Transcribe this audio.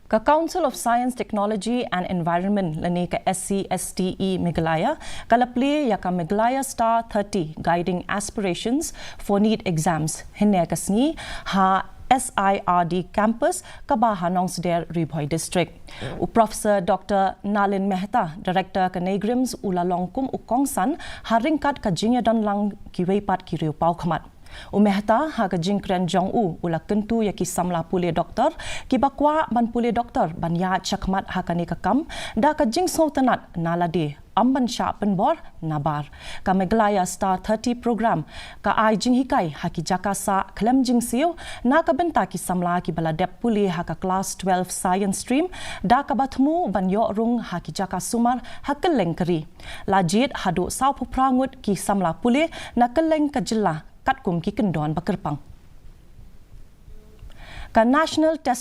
Ka Council of Science, Technology and Environment lani ka Scste Meghalaya kala Plie ya ka Meghalaya Star 30 Guiding Aspirations for Neet Exams hinne ka sngi ha SIRD campus Kabaha Nongsder Ribhoi District. Professor Dr. Nalin Mehta, Director ka Negrims Ulalongkum Ukongsan haringkat ka Jingpynbna lang kiweipat kiriu pau khamat. Mehta ha ka jingkren jong ula kentu ya ki samla pule doktor ki bakwa ban pule doktor ban ya chakmat ha ka ni ka kam da ka jing sultanat nalade amban sha penbor nabar ka Meghalaya Star 30 program ka ai jing hikai ha ki jakasa klem jing siu na ka benta ki samla ki baladep pule ha ka class 12 science stream da ka batmu ban yo rung ha ki jaka sumar ha keleng keri lajit hadu sau prangut ki samla pule na keleng ka jilla kat kum ki kendon bakerpang ka national test